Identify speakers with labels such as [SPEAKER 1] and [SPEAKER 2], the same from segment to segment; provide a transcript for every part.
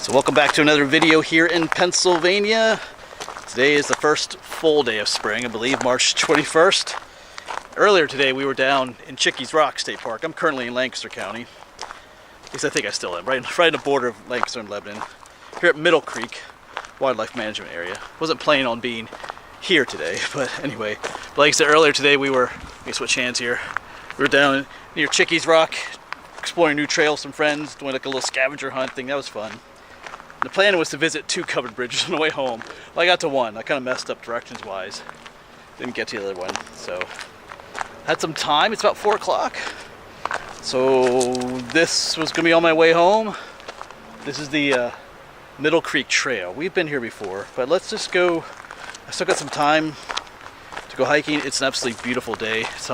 [SPEAKER 1] So welcome back to another video here in Pennsylvania. Today is the first full day of spring, I believe March 21st. Earlier today we were down in Chickies Rock State Park. I'm currently in Lancaster County. At least I think I still am, right on the border of Lancaster and Lebanon. Here at Middle Creek Wildlife Management Area. Wasn't planning on being here today, but anyway. Like I said earlier today let me switch hands here. We were down near Chickies Rock, exploring new trails with some friends, doing like a little scavenger hunt thing. That was fun. The plan was to visit 2 covered bridges on the way home. Well, I got to one. I kind of messed up directions wise. Didn't get to the other one. So had some time. It's about 4 o'clock. So this was gonna be on my way home. This is the Middle Creek Trail. We've been here before, but let's just go. I still got some time to go hiking. It's an absolutely beautiful day. It's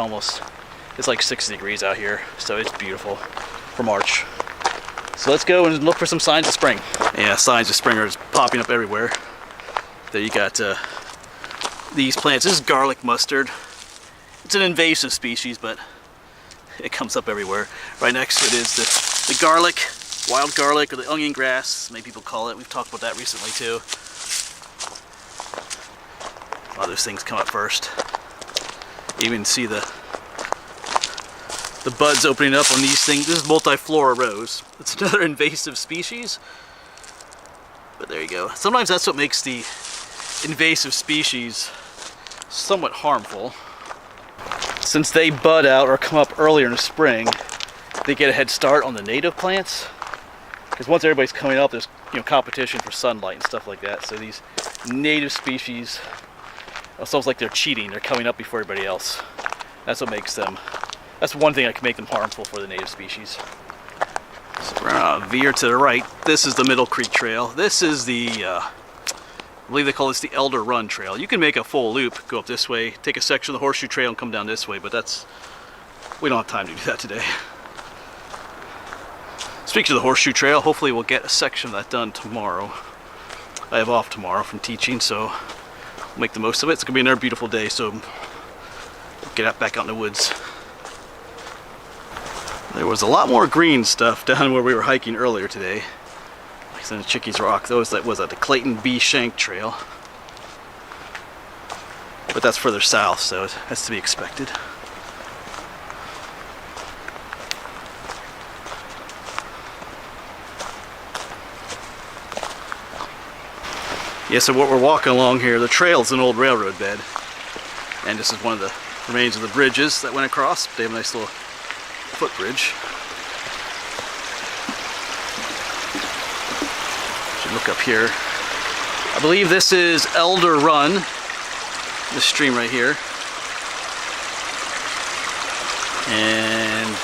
[SPEAKER 1] like 60 degrees out here, so it's beautiful for March. So let's go and look for some signs of spring. Yeah, signs of spring are just popping up everywhere. There you got these plants. This is garlic mustard. It's an invasive species, but it comes up everywhere. Right next to it is the garlic, wild garlic, or the onion grass, many people call it. We've talked about that recently too. A lot of those things come up first. You even see the buds opening up on these things. This is multiflora rose. It's another invasive species. But there you go. Sometimes that's what makes the invasive species somewhat harmful. Since they bud out or come up earlier in the spring, they get a head start on the native plants. Because once everybody's coming up, there's competition for sunlight and stuff like that. So these native species, it's almost like they're cheating. They're coming up before everybody else. That's what makes them. That's one thing that can make them harmful for the native species. So we're gonna veer to the right. This is the Middle Creek Trail. This is I believe they call this the Elder Run Trail. You can make a full loop, go up this way, take a section of the Horseshoe Trail and come down this way, but we don't have time to do that today. Speaking of the Horseshoe Trail, hopefully we'll get a section of that done tomorrow. I have off tomorrow from teaching, so we'll make the most of it. It's gonna be another beautiful day, so we'll get back out in the woods. There was a lot more green stuff down where we were hiking earlier today. Like in the Chickies Rock. That was the Clayton B. Shank Trail. But that's further south, so that's to be expected. Yeah, so what we're walking along here, the trail is an old railroad bed. And this is one of the remains of the bridges that went across. They have a nice little footbridge. Should look up here. I believe this is Elder Run, this stream right here. And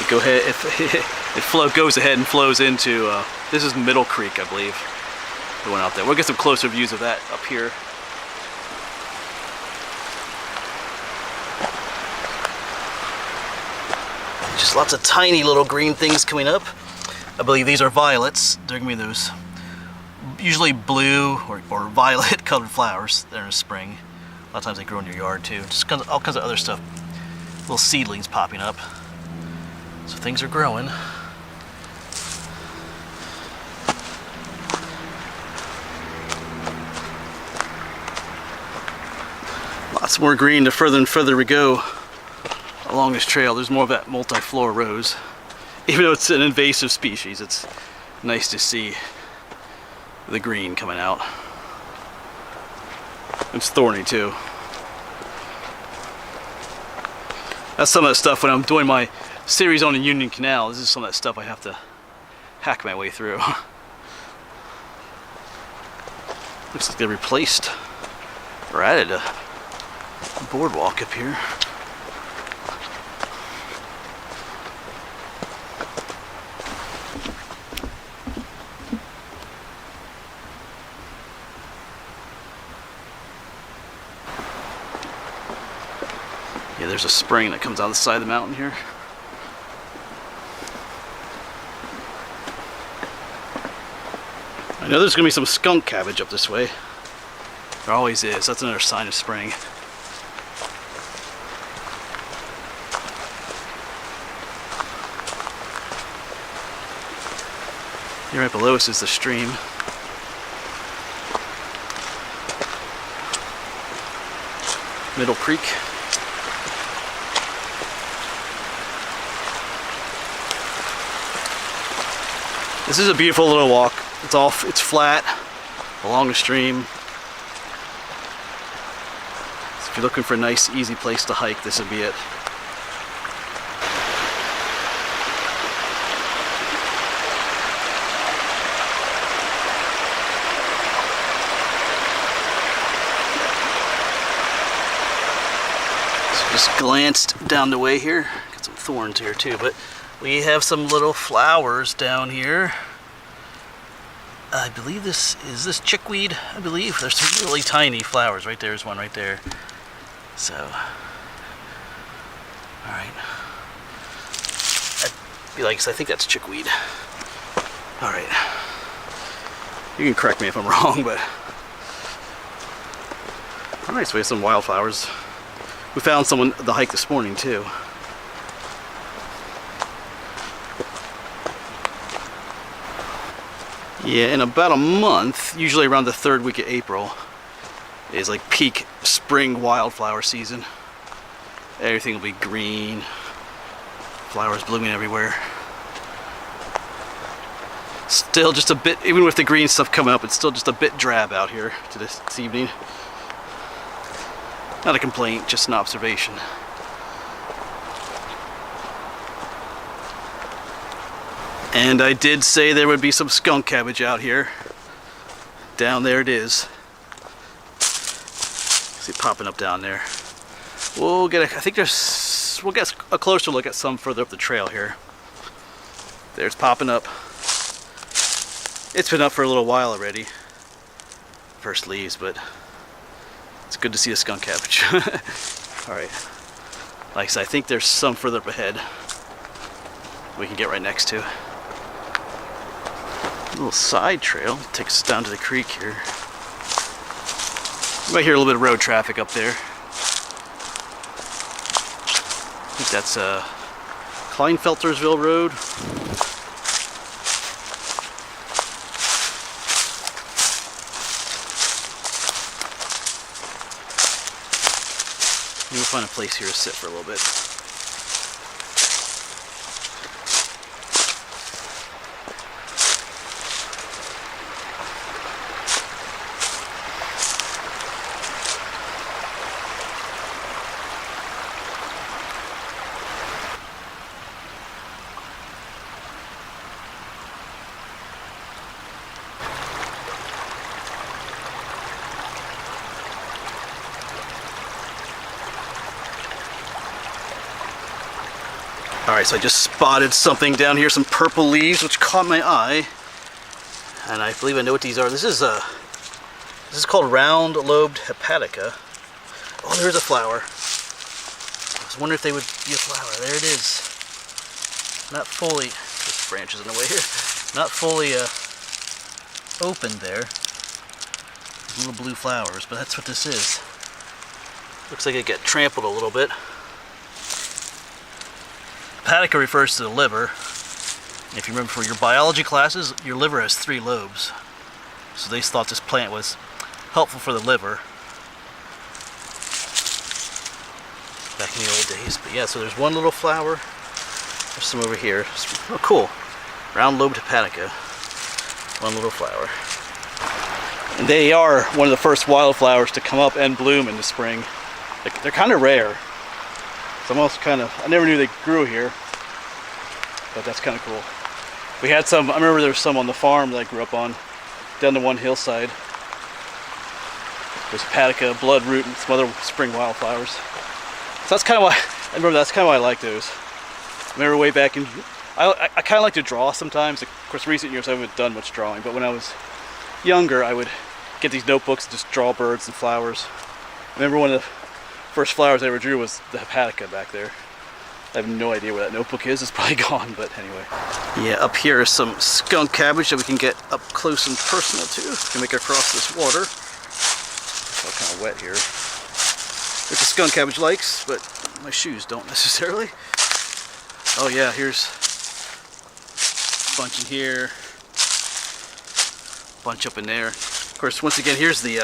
[SPEAKER 1] it goes ahead and flows into this is Middle Creek, I believe. The one out there. We'll get some closer views of that up here. Just lots of tiny little green things coming up. I believe these are violets. They're gonna be those usually blue or violet colored flowers there in the spring. A lot of times they grow in your yard too. Just all kinds of other stuff. Little seedlings popping up. So things are growing. Lots more green the further and further we go along this trail. There's more of that multiflora rose. Even though it's an invasive species, it's nice to see the green coming out. It's thorny too. That's some of that stuff when I'm doing my series on the Union Canal. This is some of that stuff I have to hack my way through. Looks like they replaced or added a boardwalk up here. Yeah, there's a spring that comes out the side of the mountain here. I know there's gonna be some skunk cabbage up this way. There always is. That's another sign of spring. Here right below us is the stream. Middle Creek. This is a beautiful little walk. It's flat along the stream. So if you're looking for a nice, easy place to hike, this would be it. Just glanced down the way here. Got some thorns here too, but we have some little flowers down here. I believe this chickweed. I believe there's some really tiny flowers. Right there's one right there. So, all right. I think that's chickweed. All right. You can correct me if I'm wrong, but all right. So we have some wildflowers. We found some on the hike this morning too. Yeah, in about a month, usually around the 3rd week of April, is like peak spring wildflower season. Everything will be green, flowers blooming everywhere. Still just a bit, even with the green stuff coming up, it's still just a bit drab out here to this evening. Not a complaint, just an observation. And I did say there would be some skunk cabbage out here. Down there it is. See it popping up down there. We'll get a closer look at some further up the trail here. There's popping up. It's been up for a little while already. First leaves, but it's good to see a skunk cabbage. Alright. Like I said, I think there's some further up ahead we can get right next to. A little side trail takes us down to the creek here. You might hear a little bit of road traffic up there. I think that's Kleinfeltersville Road. We'll find a place here to sit for a little bit. Alright, so I just spotted something down here, some purple leaves, which caught my eye. And I believe I know what these are. This is called round-lobed hepatica. Oh, there's a flower. I was wondering if they would be a flower. There it is. Not fully, this branch is in the way here. Not fully opened there. Little blue flowers, but that's what this is. Looks like it got trampled a little bit. Hepatica refers to the liver. If you remember from your biology classes, your liver has 3 lobes. So they thought this plant was helpful for the liver back in the old days. But yeah, so there's one little flower. There's some over here. Oh, cool. Round-lobed hepatica. One little flower. And they are one of the first wildflowers to come up and bloom in the spring. They're kind of rare. It's almost kind of, I never knew they grew here, but that's kind of cool. We had some, I remember there was some on the farm that I grew up on, down the one hillside. There's hepatica, bloodroot, and some other spring wildflowers. So that's kind of why, I remember that's kind of why I like those. I remember way back in, I kind of like to draw sometimes. Of course, recent years I haven't done much drawing, but when I was younger, I would get these notebooks and just draw birds and flowers. I remember one of the first flowers I ever drew was the hepatica back there. I have no idea where that notebook is. It's probably gone, but anyway. Yeah, up here is some skunk cabbage that we can get up close and personal to. We can make it across this water. It's all kind of wet here, which the skunk cabbage likes, but my shoes don't necessarily. Oh yeah, here's a bunch in here. bunch up in there. Of course, once again, here's the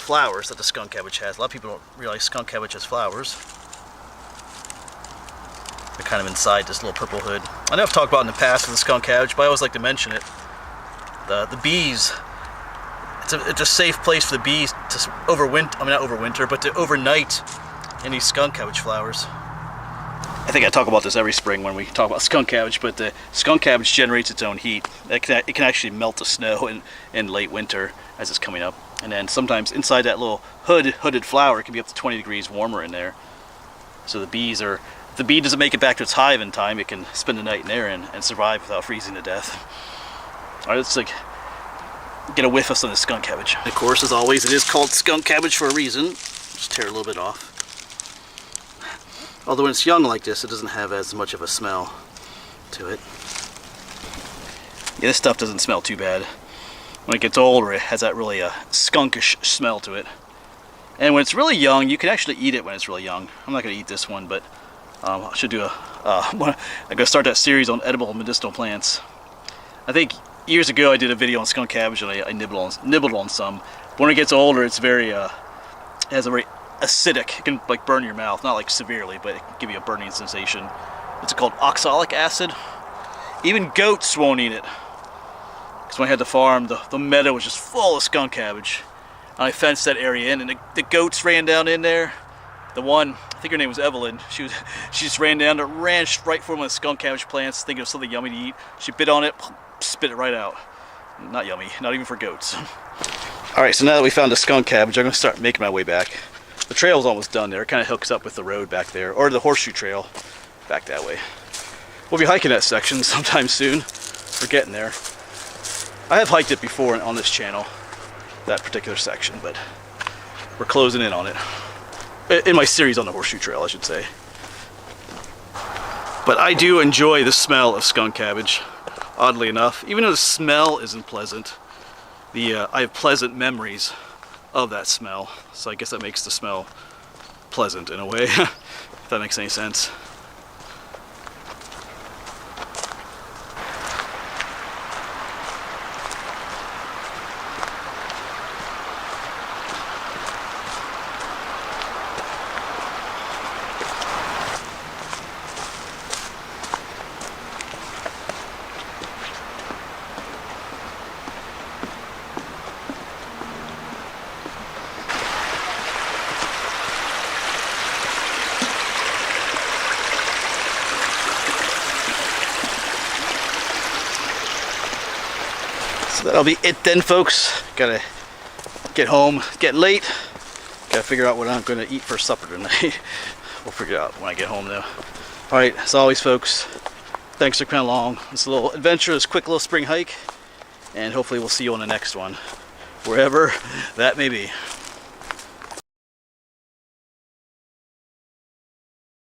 [SPEAKER 1] flowers that the skunk cabbage has. A lot of people don't realize skunk cabbage has flowers. They're kind of inside this little purple hood. I know I've talked about in the past with the skunk cabbage, but I always like to mention it. The bees, it's a safe place for the bees to overwinter, I mean not overwinter, but to overnight in these skunk cabbage flowers. I think I talk about this every spring when we talk about skunk cabbage, but the skunk cabbage generates its own heat. It can actually melt the snow in late winter as it's coming up. And then sometimes inside that little hooded flower, it can be up to 20 degrees warmer in there. So the bees are, if the bee doesn't make it back to its hive in time, it can spend the night in there and survive without freezing to death. All right, let's get a whiff of some of the skunk cabbage. And of course, as always, it is called skunk cabbage for a reason. Just tear a little bit off. Although when it's young like this, it doesn't have as much of a smell to it. Yeah, this stuff doesn't smell too bad. When it gets older, it has that really skunkish smell to it. And when it's really young, you can actually eat it when it's really young. I'm not going to eat this one, but I should do I'm going to start that series on edible medicinal plants. I think years ago I did a video on skunk cabbage and I nibbled on some. But when it gets older, it's very, it has a very acidic. It can like burn your mouth, not like severely, but it can give you a burning sensation. It's called oxalic acid. Even goats won't eat it. Because when I had the farm, the meadow was just full of skunk cabbage. And I fenced that area in, and the goats ran down in there. The one, I think her name was Evelyn, she just ran down and ran right for one of the skunk cabbage plants, thinking of something yummy to eat. She bit on it, spit it right out. Not yummy, not even for goats. Alright, so now that we found the skunk cabbage, I'm going to start making my way back. The trail's almost done there. It kind of hooks up with the road back there, or the horseshoe trail back that way. We'll be hiking that section sometime soon. We're getting there. I have hiked it before on this channel, that particular section, but we're closing in on it. In my series on the horseshoe trail, I should say. But I do enjoy the smell of skunk cabbage, oddly enough. Even though the smell isn't pleasant, I have pleasant memories of that smell. So I guess that makes the smell pleasant in a way, if that makes any sense. So that'll be it then, folks. Gotta get home, get late. Gotta figure out what I'm gonna eat for supper tonight. We'll figure it out when I get home though. Alright, as always folks, thanks for coming along. It's a little adventure, this quick little spring hike. And hopefully we'll see you on the next one, wherever that may be.